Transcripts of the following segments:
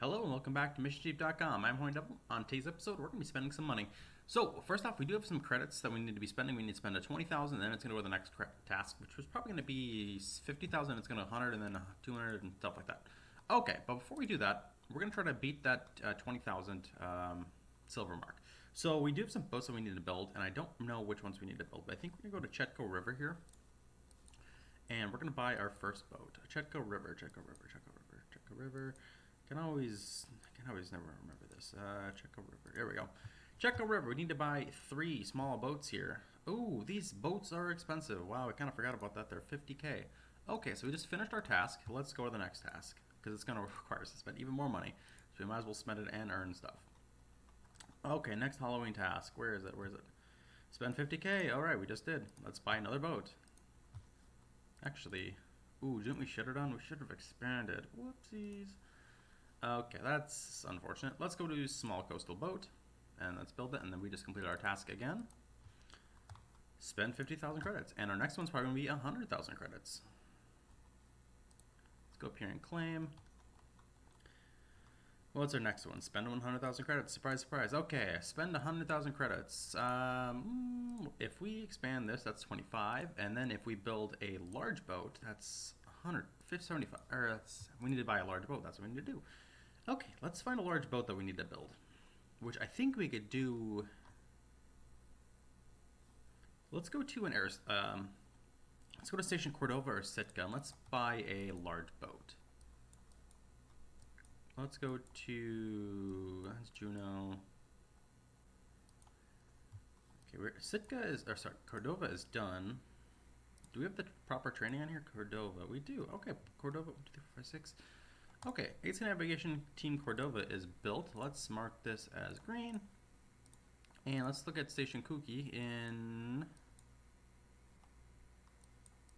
Hello and welcome back to MissionChief.com. I'm Horny Devil. On today's episode, we're going to be spending some money. So, first off, we do have some credits that we need to be spending. We need to spend a 20,000, and then it's going to go to the next task, which was probably going to be 50,000. It's going to 100, and then 200, and stuff like that. Okay, but before we do that, we're going to try to beat that 20,000 silver mark. So, we do have some boats that we need to build, and I don't know which ones we need to build, but I think we're going to go to Chetco River here, and we're going to buy our first boat. Chetco River, Chetco River, Chetco River, Chetco River. I can always never remember this. Chetco River. There we go. Chetco River. We need to buy 3 small boats here. Ooh, these boats are expensive. Wow, I kind of forgot about that. They're 50k. Okay, so we just finished our task. Let's go to the next task because it's going to require us to spend even more money. So we might as well spend it and earn stuff. Okay, next Halloween task. Where is it? Where is it? Spend 50k. All right, we just did. Let's buy another boat. Actually, ooh, didn't we should have done? We should have expanded. Whoopsies. Okay, that's unfortunate. Let's go to small coastal boat, and let's build it, and then we just completed our task again. Spend 50,000 credits, and our next one's probably going to be 100,000 credits. Let's go up here and claim. What's our next one? Spend 100,000 credits. Surprise, surprise. Okay, spend 100,000 credits. If we expand this, that's 25, and then if we build a large boat, that's 100, 75, or we need to buy a large boat. That's what we need to do. Okay, let's find a large boat that we need to build, which I think we could do. Let's go to let's go to Station Cordova or Sitka, and let's buy a large boat. Let's go to that's Juneau. Okay, Cordova is done. Do we have the proper training on here? Cordova, we do. Okay, Cordova 1, 2, 3, 4, 5, 6. Okay, 18 Navigation Team Cordova is built. Let's mark this as green. And let's look at Station Kuki in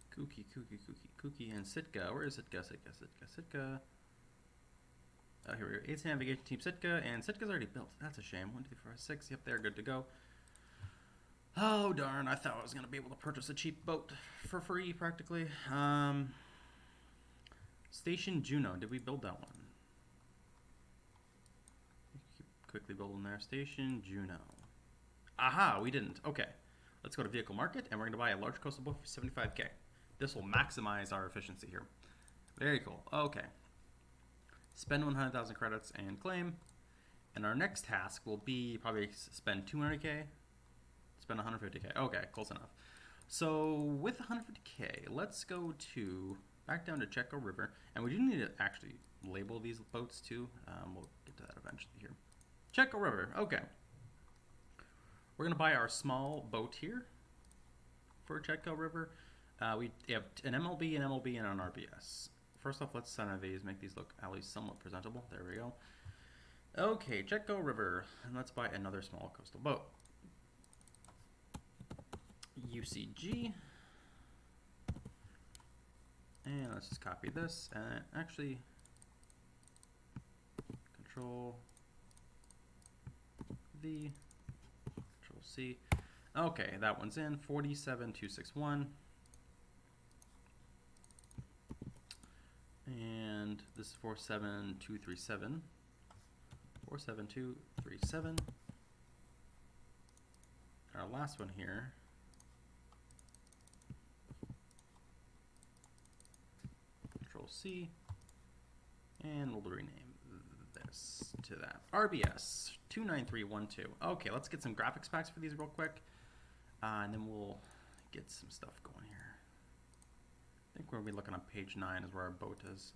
Kuki and Sitka. Where is Sitka? Sitka. Here we go. 18 Navigation Team Sitka, and Sitka's already built. That's a shame. 1, 2, 3, 4, 5, 6. Yep, they're good to go. Oh darn! I thought I was gonna be able to purchase a cheap boat for free, practically. Station Juneau. Did we build that one? Keep quickly building there. Station Juneau. Aha, we didn't. Okay. Let's go to Vehicle Market, and we're going to buy a large coastal boat for 75k. This will maximize our efficiency here. Very cool. Okay. Spend 100,000 credits and claim. And our next task will be probably spend 200k, spend 150k. Okay, close enough. So with 150k, let's go back down to Chetco River, and we do need to actually label these boats too. We'll get to that eventually here. Chetco River, okay. We're gonna buy our small boat here for Chetco River. We have an MLB, an MLB, and an RBS. First off, let's center these, make these look at least somewhat presentable. There we go. Okay, Chetco River, and let's buy another small coastal boat. UCG. And let's just copy this, and actually, Control V, Control C. Okay, that one's in, 47261. And this is 47237. 47237. Our last one here. Control C. And we'll rename this to that. RBS 29312. Okay, let's get some graphics packs for these real quick. And then we'll get some stuff going here. I think we're going to be looking on page 9 is where our boat is.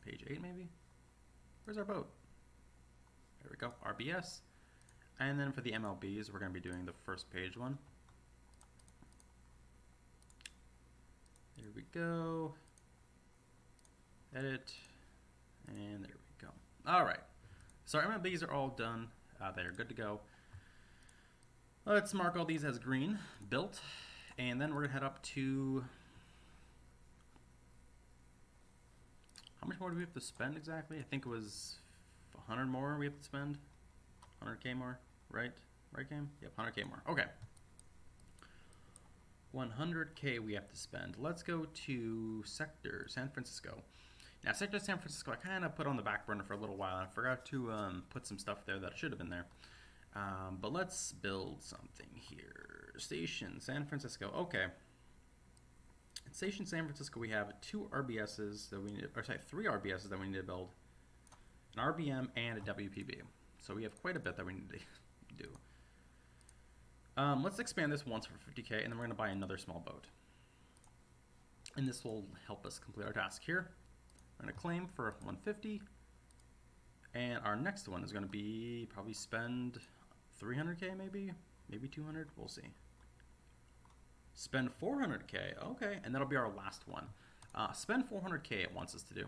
Page 8 maybe? Where's our boat? There we go, RBS. And then for the MLBs, we're going to be doing the first page one. There we go. Edit. And there we go. All right. So our MLBs are all done. They're good to go. Let's mark all these as green, built. And then we're going to head up to... How much more do we have to spend exactly? I think it was 100 more we have to spend. 100k more, right? Right, game? Yep, 100k more. Okay. 100k we have to spend. Let's go to sector San Francisco. Now, Sector San Francisco, I kind of put on the back burner for a little while. I forgot to put some stuff there that should have been there. But let's build something here. Station San Francisco. Okay. At Station San Francisco, we have two RBSs that we need, or sorry, three RBSs that we need to build, an RBM and a WPB. So we have quite a bit that we need to do. Let's expand this once for 50K, and then we're going to buy another small boat. And this will help us complete our task here. We're going to claim for 150. And our next one is going to be probably spend 300K maybe? Maybe 200? We'll see. Spend 400K. Okay, and that'll be our last one. Spend 400K it wants us to do.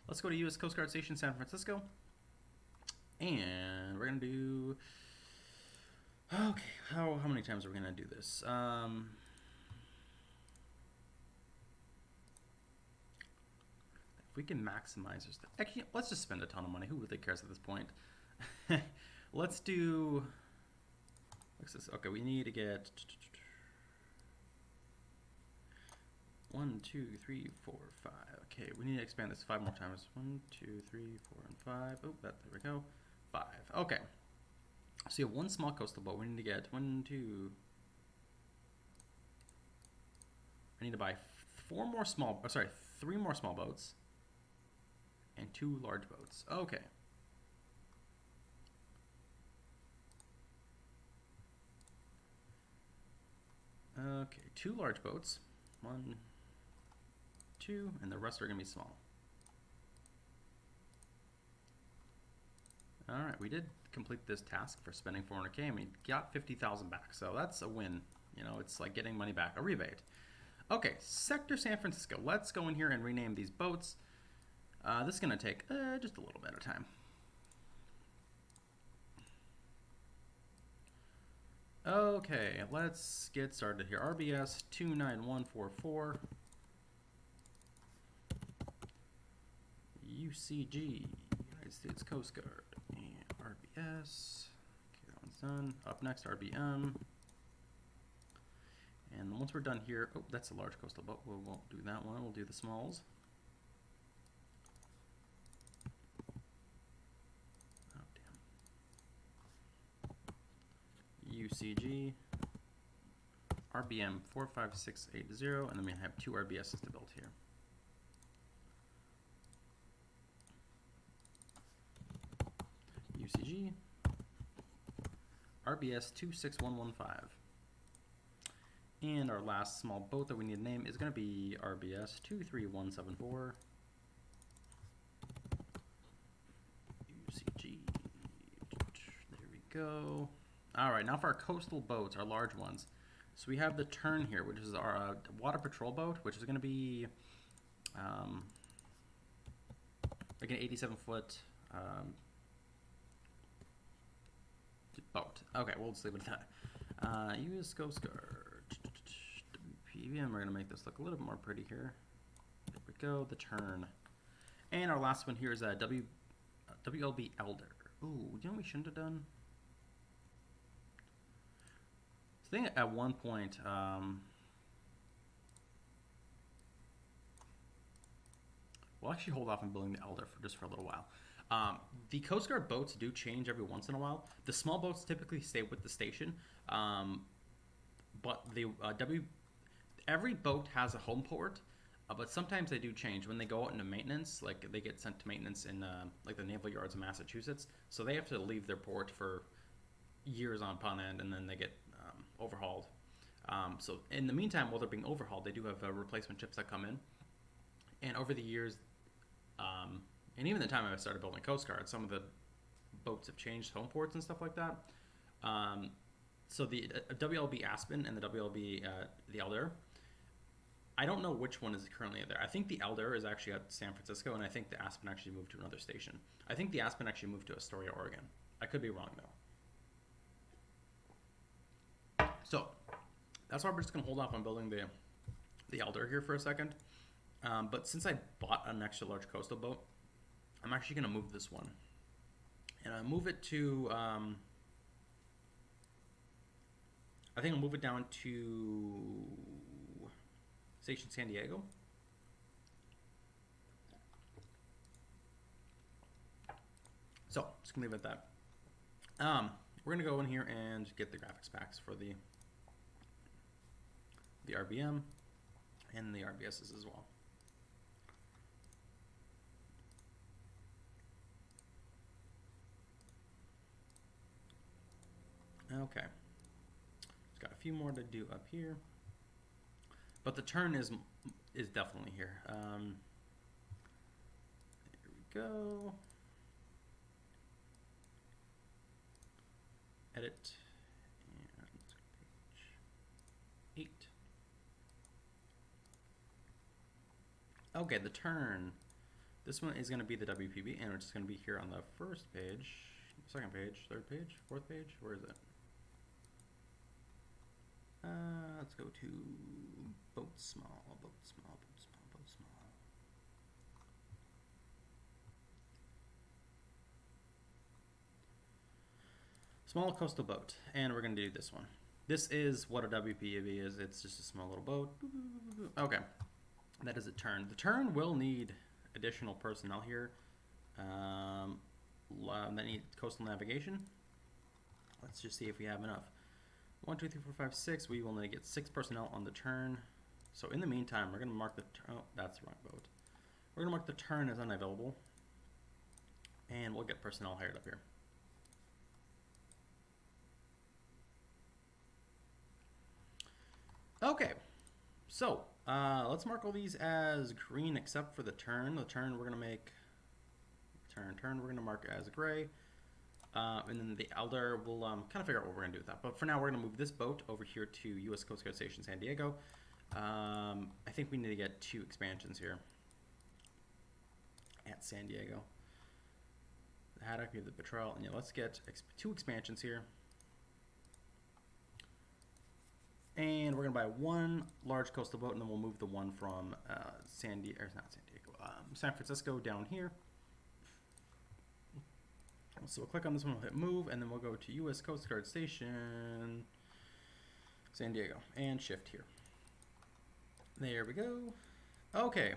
Let's go to U.S. Coast Guard Station San Francisco. And we're going to do... Okay, how many times are we going to do this? If we can maximize this, actually, let's just spend a ton of money. Who really cares at this point? Let's do. What's this? Okay, we need to get 1, 2, 3, 4, 5. Okay, we need to expand this 5 more times. 1, 2, 3, 4, and 5. Oh, there we go. 5. Okay. So you have one small coastal boat. We need to get 1, 2. I need to buy 3 more small boats. And 2 large boats. Okay. Okay, 2 large boats. 1, 2, and the rest are going to be small. Alright, we did complete this task for spending 400K, and we got 50,000 back, so that's a win. You know, it's like getting money back, a rebate. Okay, Sector San Francisco. Let's go in here and rename these boats. This is going to take just a little bit of time. Okay, let's get started here. RBS 29144. UCG, United States Coast Guard. And RBS. Okay, that one's done. Up next, RBM. And once we're done here, oh, that's a large coastal boat. We won't do that one. We'll do the smalls. UCG, RBM 45680, and then we have 2 RBSs to build here. UCG, RBS 26115. And our last small boat that we need to name is going to be RBS 23174. UCG, there we go. Alright, now for our coastal boats, our large ones. So we have the Tern here, which is our water patrol boat, which is going to be like an 87-foot boat. Okay, we'll just leave it at that. U.S. Coast Guard. WPVM, we're going to make this look a little bit more pretty here. There we go, the Tern. And our last one here is a WLB Elder. Ooh, you know what we shouldn't have done? I think at one point, we'll actually hold off on building the Elder for just for a little while. The Coast Guard boats do change every once in a while. The small boats typically stay with the station, but the every boat has a home port, but sometimes they do change when they go out into maintenance. Like they get sent to maintenance in like the Naval Yards of Massachusetts, so they have to leave their port for years on end, and then they get overhauled. So in the meantime, while they're being overhauled, they do have replacement ships that come in. And over the years, and even the time I started building Coast Guard, some of the boats have changed home ports and stuff like that. So the WLB Aspen and the WLB the Elder, I don't know which one is currently there. I think the Elder is actually at San Francisco, and I think the Aspen actually moved to another station. I think the Aspen actually moved to Astoria, Oregon. I could be wrong, though. So that's why we're just going to hold off on building the Elder here for a second. But since I bought an extra large coastal boat, I'm actually going to move this one. And I move it to, I think I'll move it down to Station San Diego. So just gonna leave it at that. We're gonna go in here and get the graphics packs for the RBM and the RBSs as well. Okay, just got a few more to do up here, but the turn is definitely here. There we go. Edit and page 8. Okay, the turn. This one is going to be the WPB, and it's just going to be here on the first page, second page, third page, fourth page. Where is it? Let's go to boat small, boat small, boat small, boat small. Small coastal boat, and we're going to do this one. This is what a WPB is. It's just a small little boat. Okay, that is a turn. The turn will need additional personnel here. That need coastal navigation. Let's just see if we have enough. 1, 2, 3, 4, 5, 6. We will need to get 6 personnel on the turn. So in the meantime, we're going to mark the oh, that's the wrong boat. We're going to mark the turn as unavailable, and we'll get personnel hired up here. Okay, so let's mark all these as green except for the turn. The turn we're going to make turn we're going to mark as gray. And then the Elder, we'll kind of figure out what we're going to do with that. But for now, we're going to move this boat over here to U.S. Coast Guard Station San Diego. I think we need to get 2 expansions here at San Diego. The Haddock, we have the Patrol, and yeah, let's get 2 expansions here. And we're going to buy 1 large coastal boat, and then we'll move the one from San Francisco down here. So we'll click on this one, we'll hit move, and then we'll go to U.S. Coast Guard Station San Diego and shift here. There we go. Okay.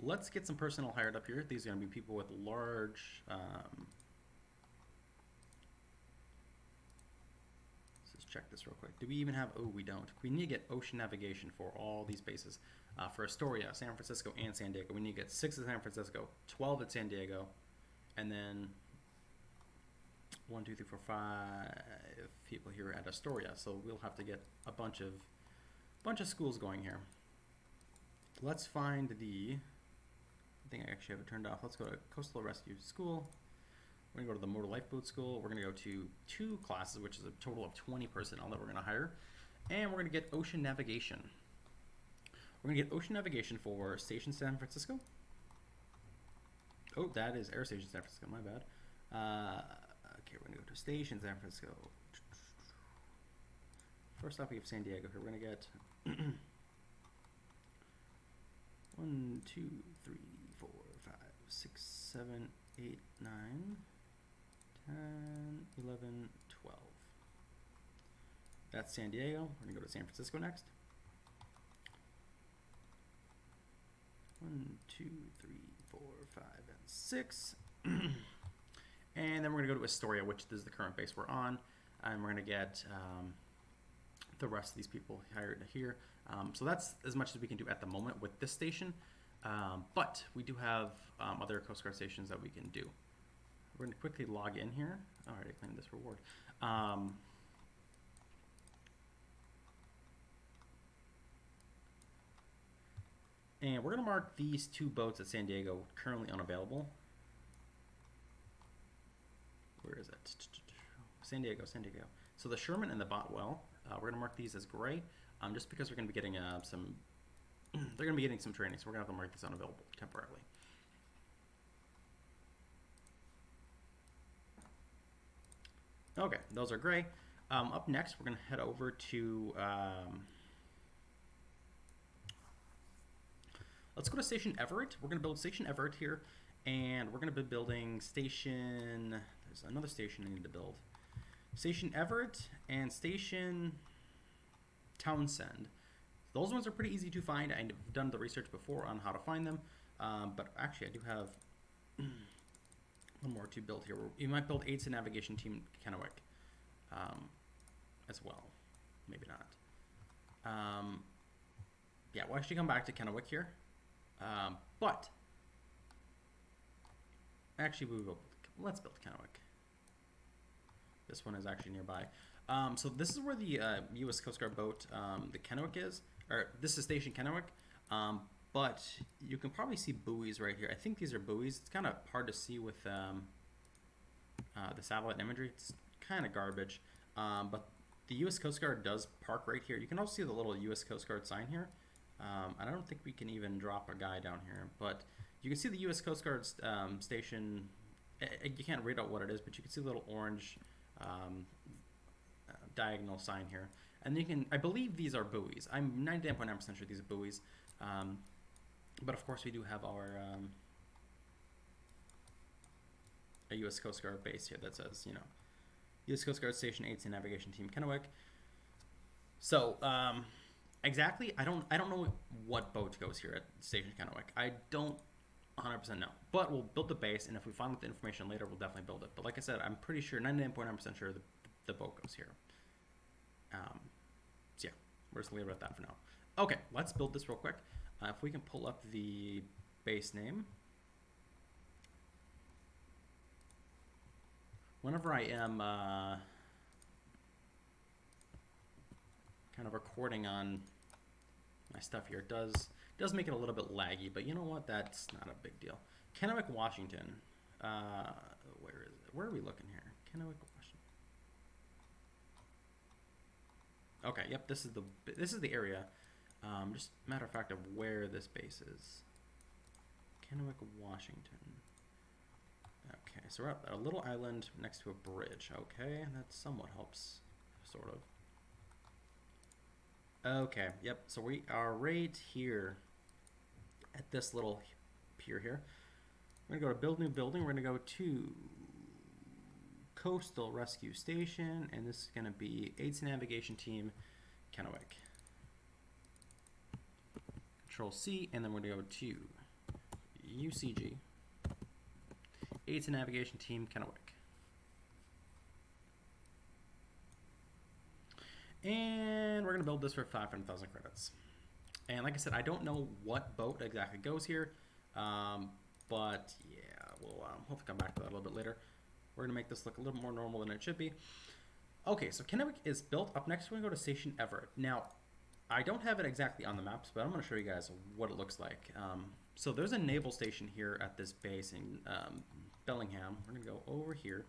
Let's get some personnel hired up here. These are going to be people with large check this real quick. Do we even have, oh, we don't. We need to get ocean navigation for all these bases. For Astoria, San Francisco, and San Diego. We need to get 6 at San Francisco, 12 at San Diego, and then 1, 2, 3, 4, 5 people here at Astoria. So we'll have to get a bunch of schools going here. Let's find the, I think I actually have it turned off. Let's go to Coastal Rescue School. We're going to go to the Motor Lifeboat School. We're going to go to 2 classes, which is a total of 20 personnel that we're going to hire. And we're going to get Ocean Navigation. We're going to get Ocean Navigation for Station San Francisco. Oh, that is Air Station San Francisco, my bad. Okay, we're going to go to Station San Francisco. First off, we have San Diego here. We're going to get 1, 2, 3, 4, 5, 6, 7, 8, 9, 10, 11, 12. That's San Diego. We're going to go to San Francisco next. 1, 2, 3, 4, 5, and 6. And then we're going to go to Astoria, which is the current base we're on. And we're going to get the rest of these people hired here. So that's as much as we can do at the moment with this station. But we do have other Coast Guard stations that we can do. We're going to quickly log in here. All right, I claimed this reward. And we're going to mark these 2 boats at San Diego currently unavailable. Where is it? San Diego, San Diego. So the Sherman and the Botwell, we're going to mark these as gray, just because we're going to be getting some. They're going to be getting some training, so we're going to have to mark these unavailable temporarily. Okay, those are gray. Up next, we're going to head over to. Let's go to Station Everett. We're going to build Station Everett here, and we're going to be building Station. There's another station I need to build. Station Everett and Station Townsend. Those ones are pretty easy to find. I've done the research before on how to find them. But actually, I do have one more to build here. You might build aids to navigation team Kennewick as well. Maybe not. Yeah, we'll actually come back to Kennewick here. But actually, let's build Kennewick. This one is actually nearby. So this is where the U.S. Coast Guard boat, the Kennewick is, or this is Station Kennewick. But you can probably see buoys right here. I think these are buoys. It's kind of hard to see with the satellite imagery. It's kind of garbage. But the U.S. Coast Guard does park right here. You can also see the little U.S. Coast Guard sign here. I don't think we can even drop a guy down here, but you can see the U.S. Coast Guard station. You can't read out what it is, but you can see the little orange diagonal sign here. And you can, I believe these are buoys. I'm 99.9% sure these are buoys. But of course we do have our a U.S. Coast Guard base here that says, you know, U.S. Coast Guard Station 18 Navigation Team Kennewick. So exactly, I don't know what boat goes here at Station Kennewick. I don't 100% know, but we'll build the base, and if we find out the information later, we'll definitely build it. But like I said, I'm pretty sure, 99.9% sure the boat goes here. So yeah, we're just gonna leave it at that for now. Okay, let's build this real quick. If we can pull up the base name. Whenever I am kind of recording on my stuff here, it does make it a little bit laggy, but you know what? That's not a big deal. Kennewick, Washington. Where is it? Where are we looking here? Kennewick, Washington. Okay, yep, this is the area. Just matter of fact of where this base is. Kennewick, Washington. Okay, so we're at a little island next to a bridge. Okay, that somewhat helps, sort of. Okay, yep, so we are right here at this little pier here. We're gonna go to build new building. We're gonna go to Coastal Rescue Station, and this is gonna be Aids to Navigation Team Kennewick. Control C, and then we're gonna go to UCG. Aids to Navigation Team Kennewick. And we're going to build this for 500,000 credits. And like I said, I don't know what boat exactly goes here. But yeah, we'll hopefully come back to that a little bit later. We're going to make this look a little more normal than it should be. Okay, so Kennewick is built. Up next, we're going to go to Station Everett. Now, I don't have it exactly on the maps, but I'm going to show you guys what it looks like. So there's a naval station here at this base in Bellingham. We're going to go over here.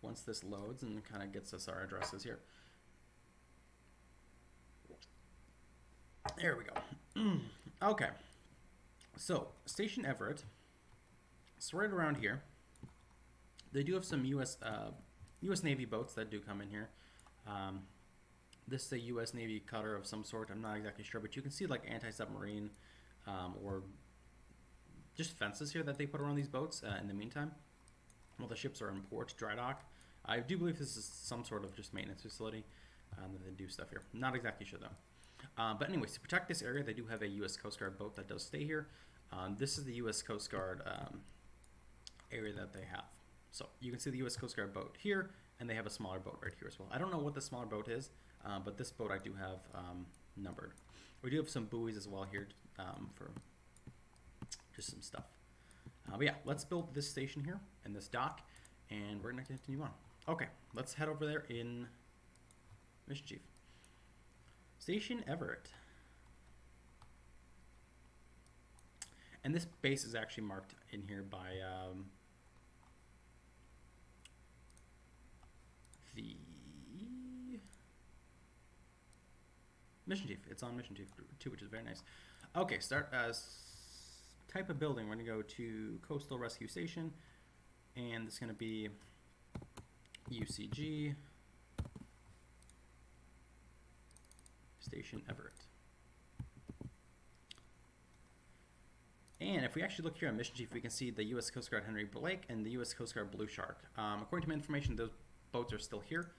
Once this loads and kind of gets us our addresses here. There we go. Okay. So, Station Everett. It's right around here. They do have some U.S. Navy boats that do come in here. This is a U.S. Navy cutter of some sort. I'm not exactly sure, but you can see like anti-submarine or just fences here that they put around these boats in the meantime. While the ships are in port, dry dock. I do believe this is some sort of just maintenance facility that they do stuff here. Not exactly sure though. But anyways, to protect this area, they do have a U.S. Coast Guard boat that does stay here. This is the U.S. Coast Guard area that they have. So you can see the U.S. Coast Guard boat here, and they have a smaller boat right here as well. I don't know what the smaller boat is, but this boat I do have numbered. We do have some buoys as well here for just some stuff. But yeah, let's build this station here and this dock, and we're going to continue on. Okay, let's head over there in Mission Chief. Station Everett. And this base is actually marked in here by the Mission Chief. It's on Mission Chief 2, which is very nice. Okay, start as type of building. We're going to go to Coastal Rescue Station, and it's going to be UCG Station Everett. And if we actually look here on Mission Chief, we can see the U.S. Coast Guard Henry Blake and the U.S. Coast Guard Blue Shark. According to my information, those boats are still here.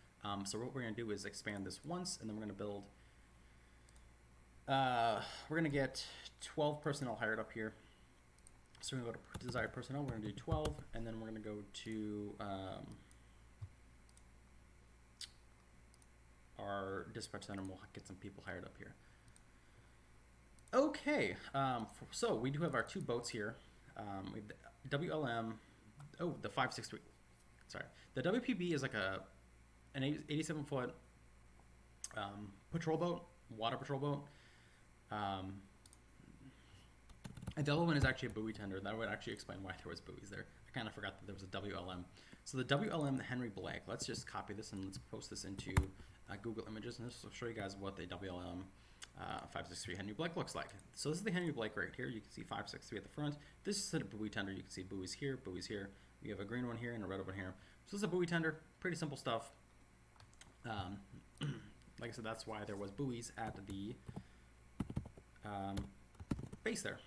So what we're going to do is expand this once, and then we're going to build. We're going to get 12 personnel hired up here. So we're going to go to desired personnel. We're going to do 12, and then we're going to go to our dispatch center, and we'll get some people hired up here. Okay, so we do have our 2 boats here. We have the WLM, the 563. Sorry, the WPB is like an 87-foot patrol boat, water patrol boat. And the other one is actually a buoy tender. That would actually explain why there was buoys there. I kind of forgot that there was a WLM. So the WLM, the Henry Blake. Let's just copy this and let's post this into Google Images, and this will show you guys what the WLM 563 Henry Blake looks like. So this is the Henry Blake right here. You can see 563 at the front. This is a buoy tender. You can see buoys here, buoys here. We have a green one here and a red one here. So this is a buoy tender. Pretty simple stuff. Like I said, that's why there was buoys at the base there.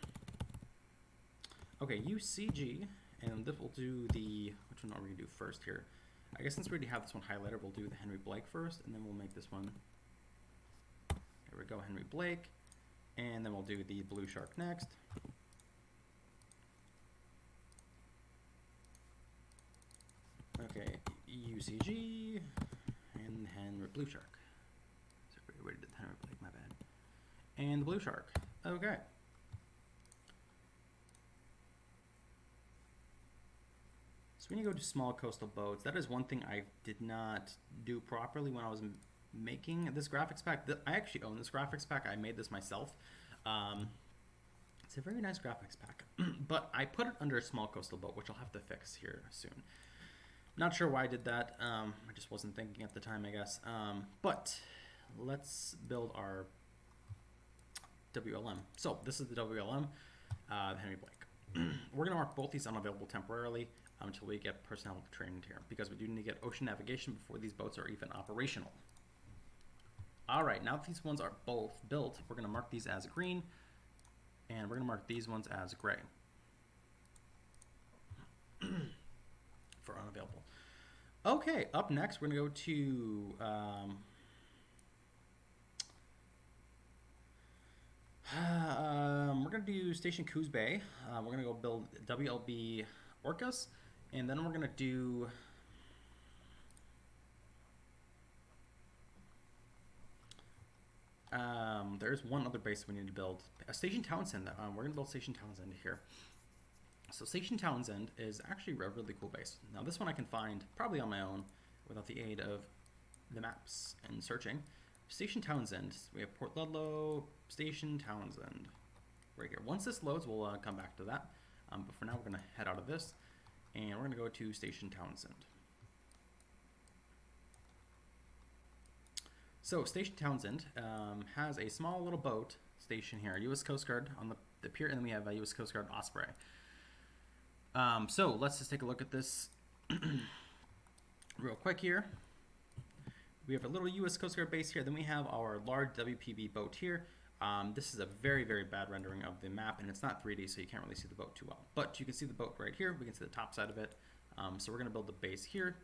Okay, UCG, and this will do the, which one are we going to do first here? I guess since we already have this one highlighted, we'll do the Henry Blake first, and then we'll make this one. There we go, Henry Blake. And then we'll do the Blue Shark next. Okay, UCG, and Henry Blue Shark. Sorry, where did Henry Blake, my bad. And the Blue Shark, okay. So when you go to small coastal boats, that is one thing I did not do properly when I was making this graphics pack. I actually own this graphics pack. I made this myself. It's a very nice graphics pack, but I put it under a small coastal boat, which I'll have to fix here soon. Not sure why I did that. I just wasn't thinking at the time, I guess. But let's build our WLM. So this is the WLM, Henry Blake. We're gonna mark both these unavailable temporarily until we get personnel trained here, because we do need to get ocean navigation before these boats are even operational. All right, now that these ones are both built, we're gonna mark these as green, and we're gonna mark these ones as gray for unavailable. Okay, up next, we're gonna go to we're gonna do Station Coos Bay. We're gonna go build WLB Orcas, and then we're gonna do there's one other base we need to build. Station Townsend. We're gonna build Station Townsend here. So Station Townsend is actually a really cool base. Now this one I can find probably on my own without the aid of the maps and searching. Station Townsend. We have Port Ludlow, Station Townsend, right here. Once this loads, we'll come back to that. But for now, we're gonna head out of this, and we're gonna go to Station Townsend. So Station Townsend has a small little boat station here, U.S. Coast Guard on the pier, and then we have a U.S. Coast Guard Osprey. So let's just take a look at this real quick here. We have a little U.S. Coast Guard base here. Then we have our large WPB boat here. This is a very, very bad rendering of the map, and it's not 3D, so you can't really see the boat too well. But you can see the boat right here. We can see the top side of it. So we're going to build the base here,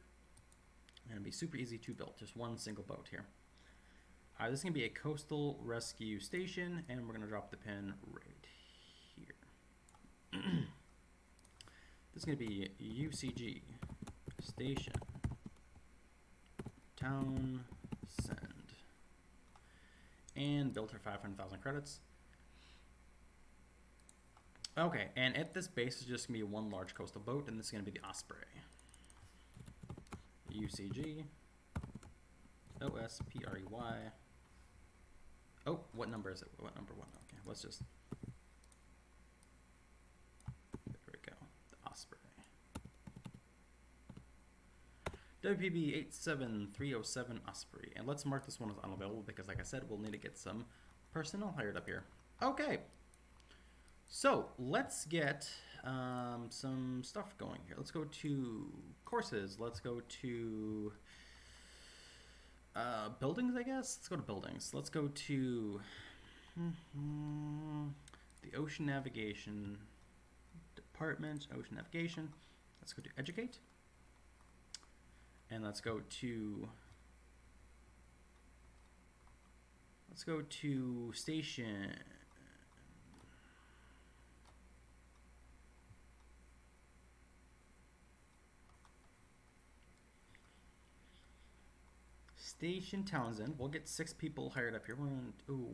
and it'll be super easy to build. Just one single boat here. This is going to be a coastal rescue station, and we're going to drop the pin right here. This is going to be UCG Station Townsend, and built her 500,000 credits. Okay, and at this base is just going to be one large coastal boat, and this is going to be the Osprey. UCG OSPREY. Oh, what number is it? What number? What? Okay, let's just. There we go. The Osprey. WPB 87307 Osprey. And let's mark this one as unavailable because, like I said, we'll need to get some personnel hired up here. Okay. So let's get some stuff going here. Let's go to courses. Let's go to buildings, I guess. Let's go to buildings. Let's go to the Ocean Navigation Department. Ocean Navigation. Let's go to Educate. And let's go to Let's go to station. Station Townsend. We'll get 6 people hired up here. Ooh,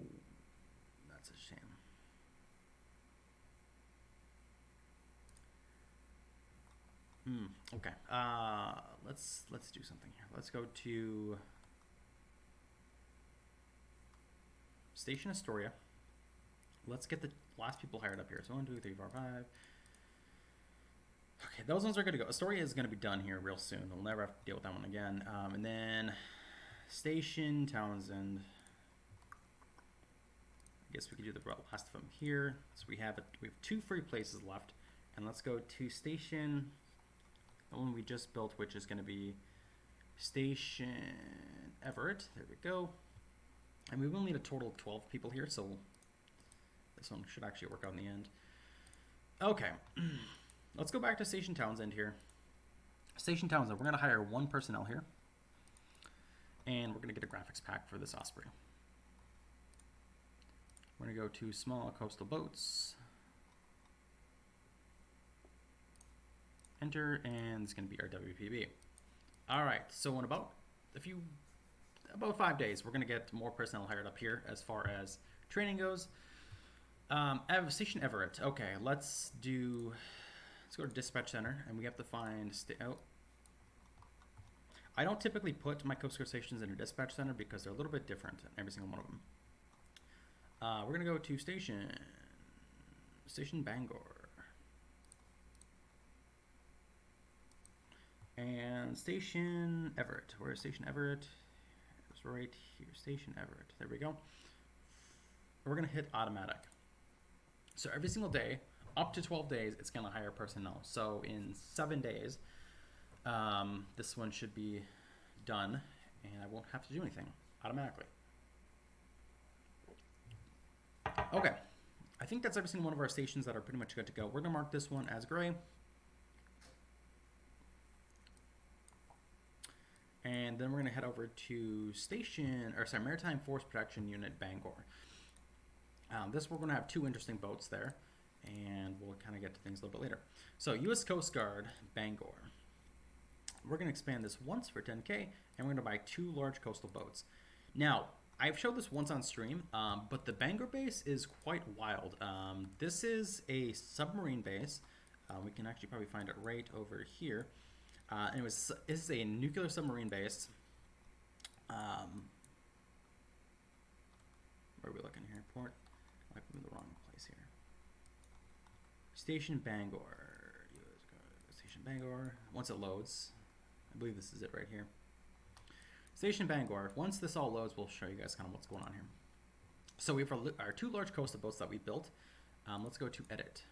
that's a shame. Okay. Let's do something here. Let's go to Station Astoria. Let's get the last people hired up here. So 1, 2, 3, 4, 5. Okay, those ones are going to go. Astoria is going to be done here real soon. We'll never have to deal with that one again. And then Station Townsend. I guess we could do the last of them here. So we have 2 free places left. And let's go to Station, the one we just built, which is going to be Station Everett. There we go. And we will need a total of 12 people here, so this one should actually work out in the end. Okay, let's go back to Station Townsend here. Station Townsend, we're going to hire 1 personnel here. And we're going to get a graphics pack for this Osprey. We're going to go to small coastal boats. Enter, and it's going to be our WPB. All right, so in about 5 days, we're going to get more personnel hired up here as far as training goes. Station Everett. Okay, let's go to Dispatch Center, and we have to find. I don't typically put my Coast Guard stations in a Dispatch Center because they're a little bit different, every single one of them. We're going to go to Station Bangor. And Station Everett. Where is Station Everett? It's right here. Station Everett. There we go. We're going to hit automatic. So every single day, up to 12 days, it's going to hire personnel. So in 7 days, this one should be done, and I won't have to do anything automatically. Okay. I think that's every single one of our stations that are pretty much good to go. We're going to mark this one as gray. And then we're going to head over to Maritime Force Protection Unit Bangor. This we're going to have 2 interesting boats there, and we'll kind of get to things a little bit later. So U.S. Coast Guard Bangor. We're going to expand this once for 10K, and we're going to buy 2 large coastal boats. Now, I've showed this once on stream, but the Bangor base is quite wild. This is a submarine base. We can actually probably find it right over here. This is a nuclear submarine base. Where are we looking here? Port? I'm in the wrong place here. Station Bangor. Station Bangor. Once it loads, I believe this is it right here. Station Bangor. Once this all loads, we'll show you guys kind of what's going on here. So we have our 2 large coastal boats that we built. Let's go to edit.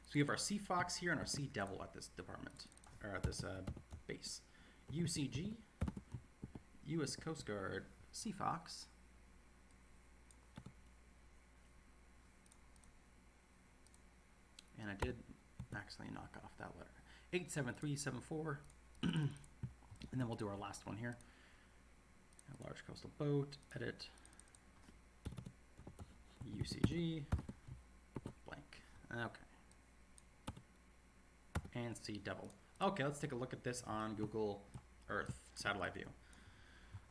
So we have our Sea Fox here and our Sea Devil at this department, or at this base. UCG, U.S. Coast Guard, Sea Fox. And I did accidentally knock off that letter. 87374. And then we'll do our last one here. A large coastal boat, edit, UCG, blank. Okay. And Sea Devil. Okay, let's take a look at this on Google Earth satellite view.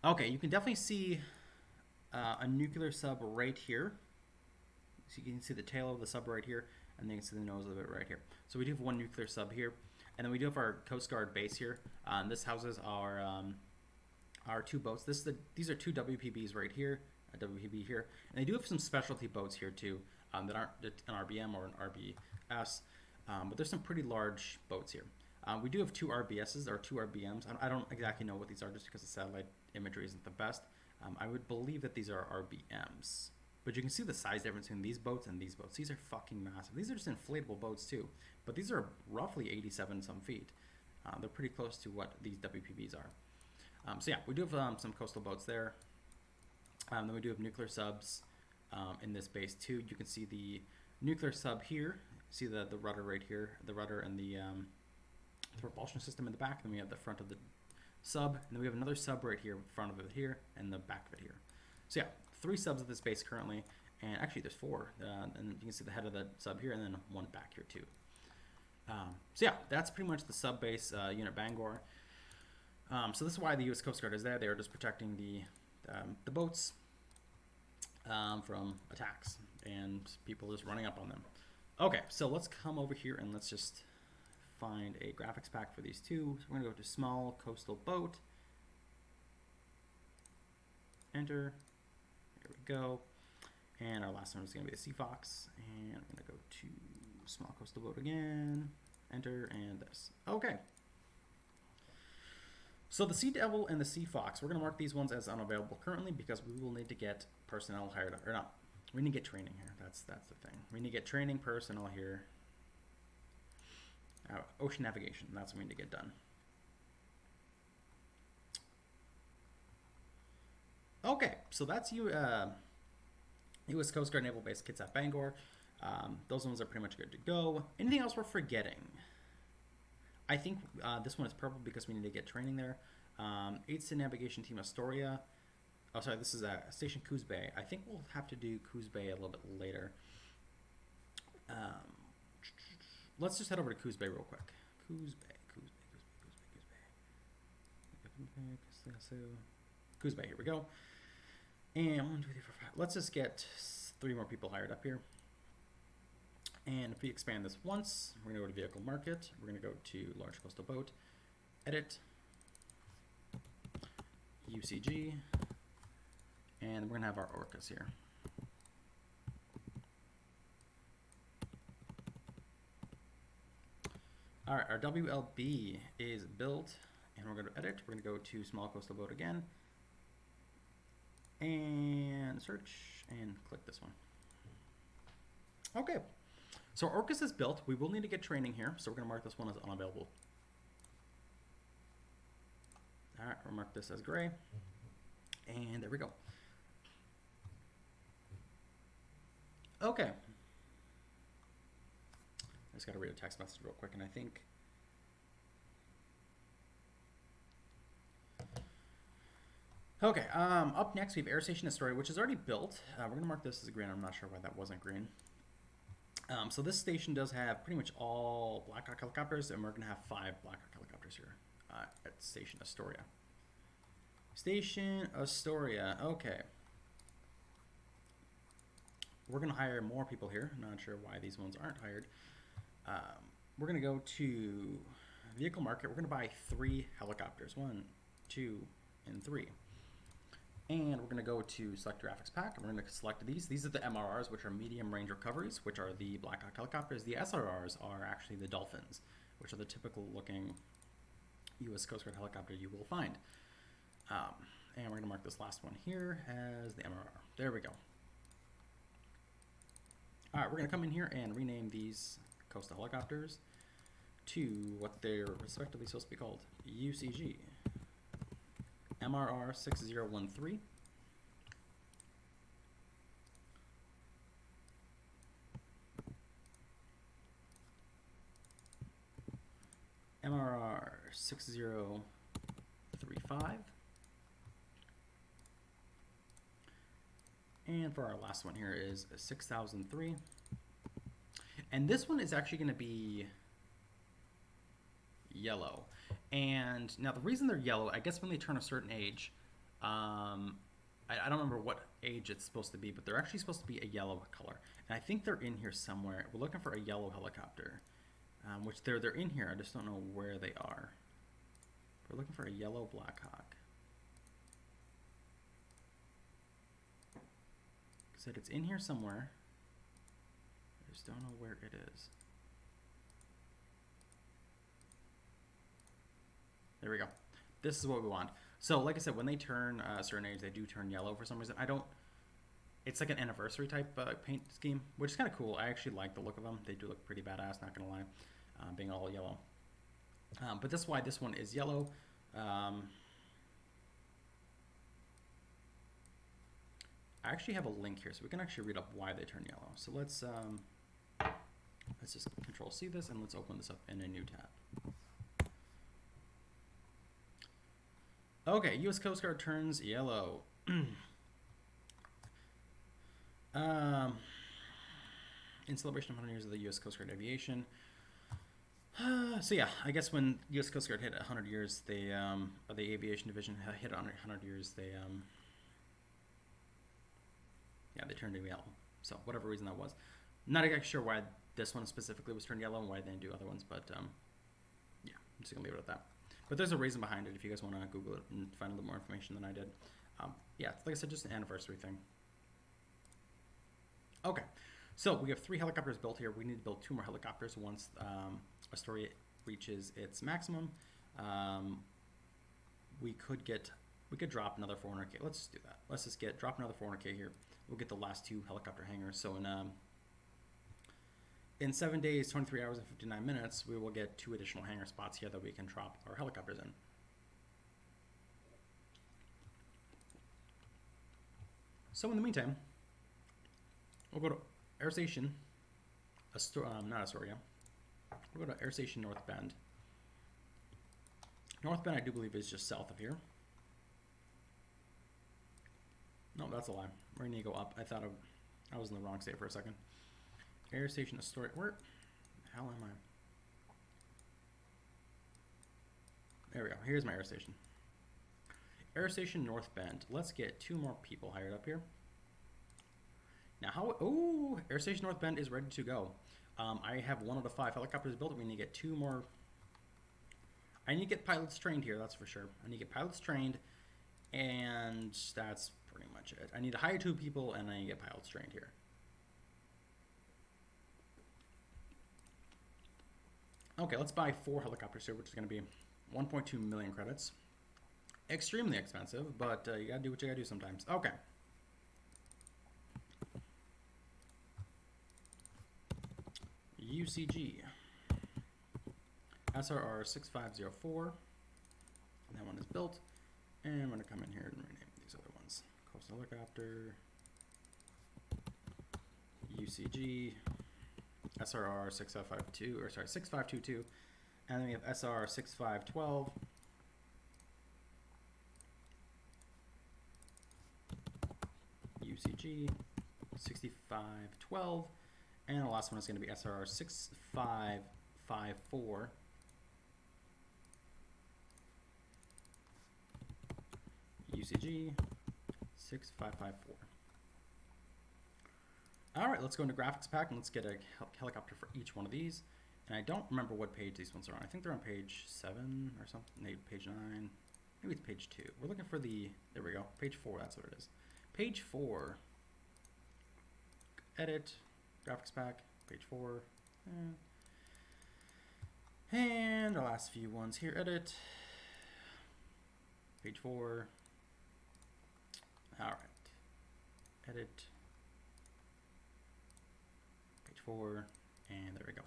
Okay, you can definitely see a nuclear sub right here. So you can see the tail of the sub right here, and then you can see the nose of it right here. So we do have 1 nuclear sub here, and then we do have our Coast Guard base here. This houses our 2 boats. These are 2 WPBs right here, a WPB here, and they do have some specialty boats here too that aren't an RBM or an RBS, but there's some pretty large boats here. We do have 2 RBSs or 2 RBMs. I don't exactly know what these are just because the satellite imagery isn't the best. I would believe that these are RBMs. But you can see the size difference between these boats and these boats. These are fucking massive. These are just inflatable boats too. But these are roughly 87 some feet. They're pretty close to what these WPBs are. So yeah, we do have some coastal boats there. Then we do have nuclear subs in this base too. You can see the nuclear sub here. See the rudder right here. The rudder and the propulsion system in the back. Then we have the front of the sub. And then we have another sub right here, front of it here, and the back of it here. So yeah, 3 subs at this base currently, and actually there's 4. And you can see the head of the sub here, and then 1 back here too. So yeah, that's pretty much the sub base unit Bangor. So this is why the U.S. Coast Guard is there. They are just protecting the boats from attacks and people just running up on them. Okay, so let's come over here and let's just find a graphics pack for these two. So we're gonna go to small coastal boat. Enter. Here we go. And our last one is gonna be the Sea Fox. And I'm gonna go to small coastal boat again. Enter, and this. Okay. So the Sea Devil and the Sea Fox, we're going to mark these ones as unavailable currently because we will need to get personnel hired up. Or not. We need to get training here. That's the thing. We need to get training personnel here. Ocean navigation. That's what we need to get done. Okay. So that's U.S. Coast Guard Naval Base Kitsap Bangor. Those ones are pretty much good to go. Anything else we're forgetting? I think this one is purple because we need to get training there. Aids to Navigation Team Astoria. Oh, sorry, this is Station Coos Bay. I think we'll have to do Coos Bay a little bit later. Let's just head over to Coos Bay real quick. Coos Bay. Coos Bay, here we go. And 1, 2, 3, 4, 5. Let's just get 3 more people hired up here. And if we expand this once, we're going to go to Vehicle Market. We're going to go to Large Coastal Boat, Edit, UCG, and we're going to have our Orcas here. All right, our WLB is built, and we're going to Edit. We're going to go to Small Coastal Boat again, and search, and click this one. Okay. So Orcas is built. We will need to get training here, so we're going to mark this one as unavailable. All right, we'll mark this as gray. And there we go. Okay. I just got to read a text message real quick, and I think... Okay, up next we have Air Station Astoria, which is already built. We're going to mark this as green. I'm not sure why that wasn't green. So this station does have pretty much all Black Hawk helicopters, and we're going to have 5 Black Hawk helicopters here at Station Astoria. Station Astoria, okay. We're going to hire more people here. I'm not sure why these ones aren't hired. We're going to go to Vehicle Market. We're going to buy 3 helicopters, 1, 2, and 3. And we're going to go to Select Graphics Pack, and we're going to select these. These are the MRRs, which are Medium Range Recoveries, which are the Black Hawk helicopters. The SRRs are actually the Dolphins, which are the typical looking U.S. Coast Guard helicopter you will find. And we're going to mark this last one here as the MRR. There we go. All right, we're going to come in here and rename these coastal helicopters to what they're respectively supposed to be called. UCG. MRR 6013. MRR 6035. And for our last one here is 6003. And this one is actually going to be yellow. And now the reason they're yellow, I guess when they turn a certain age, I don't remember what age it's supposed to be, but they're actually supposed to be a yellow color. And I think they're in here somewhere. We're looking for a yellow helicopter, which they're in here. I just don't know where they are. We're looking for a yellow Black Hawk. Said it's in here somewhere. I just don't know where it is. There we go. This is what we want. So, like I said, when they turn a certain age, they do turn yellow for some reason. It's like an anniversary type paint scheme, which is kind of cool. I actually like the look of them. They do look pretty badass, not gonna lie, being all yellow. But that's why this one is yellow. I actually have a link here, so we can actually read up why they turn yellow. So let's just Control-C this, and let's open this up in a new tab. Okay, U.S. Coast Guard turns yellow. Um, in celebration of 100 years of the U.S. Coast Guard Aviation. So yeah, I guess when U.S. Coast Guard hit 100 years, they the aviation division hit 100 years. They turned yellow. So whatever reason that was, not exactly sure why this one specifically was turned yellow and why they didn't do other ones, but yeah, I'm just gonna leave it at that. But there's a reason behind it if you guys want to Google it and find a little more information than I did. Yeah, like I said, just an anniversary thing. Okay, so we have 3 helicopters built here. We need to build 2 more helicopters once Astoria reaches its maximum. We could drop another 400k. Let's just do that. Let's just drop another 400k here. We'll get the last 2 helicopter hangars. So in 7 days, 23 hours, and 59 minutes, we will get 2 additional hangar spots here that we can drop our helicopters in. So in the meantime, we'll go to Air Station, not Astoria. We'll go to Air Station North Bend. North Bend, I do believe, is just south of here. No, that's a lie. We're going to go up. I was in the wrong state for a second. Air Station Astoria. Where the hell am I? There we go. Here's my air station. Air Station North Bend. Let's get 2 more people hired up here. Now, Air Station North Bend is ready to go. I have 1 out of 5 helicopters built. We need to get 2 more. I need to get pilots trained here, that's for sure. I need to get pilots trained, and that's pretty much it. I need to hire 2 people, and I need to get pilots trained here. Okay, let's buy 4 helicopters here, which is going to be 1.2 million credits. Extremely expensive, but you gotta do what you gotta do sometimes. Okay. UCG. SRR 6504. That one is built. And I'm gonna come in here and rename these other ones. Coastal Helicopter. UCG. SRR 6552, or sorry, 6522. And then we have SR 6512. UCG 6512. And the last one is going to be SRR 6554. UCG 6554. All right, let's go into graphics pack and let's get a helicopter for each one of these. And I don't remember what page these ones are on. I think they're on page 7 or something, maybe page 9. Maybe it's page 2. We're looking for there we go, page 4, that's what it is. Page 4, edit, graphics pack, page 4. And our last few ones here, edit, page 4. All right, edit, page 4, and there we go.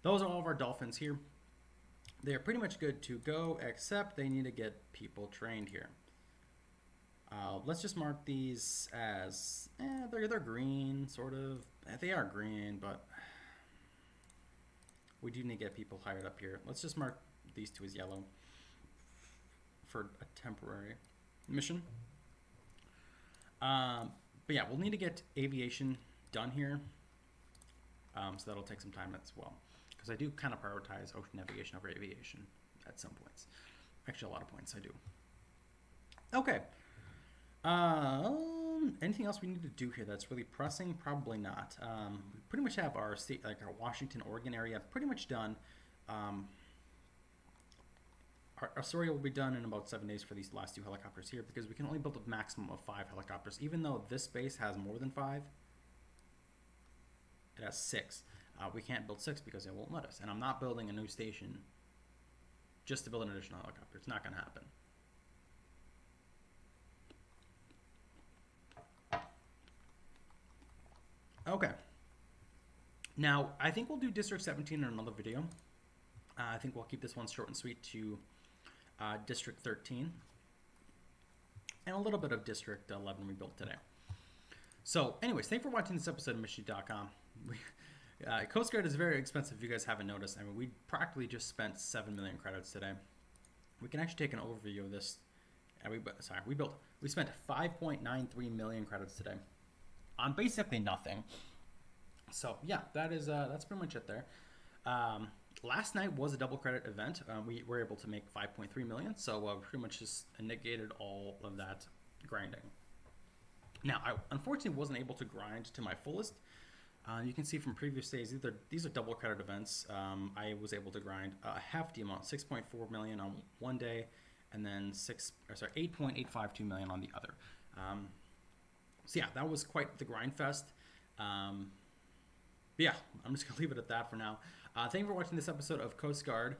Those are all of our dolphins here. They're pretty much good to go, except they need to get people trained here. Let's just mark these as, they're green, sort of. They are green, but we do need to get people hired up here. Let's just mark these 2 as yellow for a temporary mission. But yeah, we'll need to get aviation done here. So that'll take some time as well. Because I do kind of prioritize ocean navigation over aviation at some points. Actually, a lot of points I do. Okay. Anything else we need to do here that's really pressing? Probably not. We pretty much have our state, like our Washington, Oregon area pretty much done. Our Astoria will be done in about 7 days for these last 2 helicopters here because we can only build a maximum of 5 helicopters. Even though this base has more than 5, it has 6. We can't build 6 because it won't let us. And I'm not building a new station just to build an additional helicopter. It's not going to happen. Okay. Now, I think we'll do District 17 in another video. I think we'll keep this one short and sweet to District 13. And a little bit of District 11 we built today. So, anyways, thanks for watching this episode of Mishy.com. Coast Guard is very expensive if you guys haven't noticed. I mean, we practically just spent 7 million credits today. We can actually take an overview of this. We spent 5.93 million credits today on basically nothing. So yeah, that's pretty much it there. Last night was a double credit event. We were able to make 5.3 million, so pretty much just negated all of that grinding. Now, I unfortunately wasn't able to grind to my fullest. You can see from previous days, these are double credit events. I was able to grind a hefty amount, 6.4 million on one day, and then 8.852 million on the other. So yeah, that was quite the grind fest. Yeah, I'm just gonna leave it at that for now. Thank you for watching this episode of Coast Guard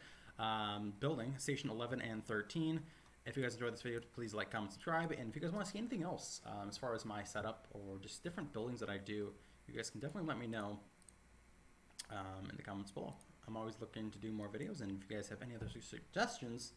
building Station 11 and 13. If you guys enjoyed this video, please like, comment, subscribe. And if you guys want to see anything else as far as my setup or just different buildings that I do, you guys can definitely let me know in the comments below. I'm always looking to do more videos, and if you guys have any other suggestions,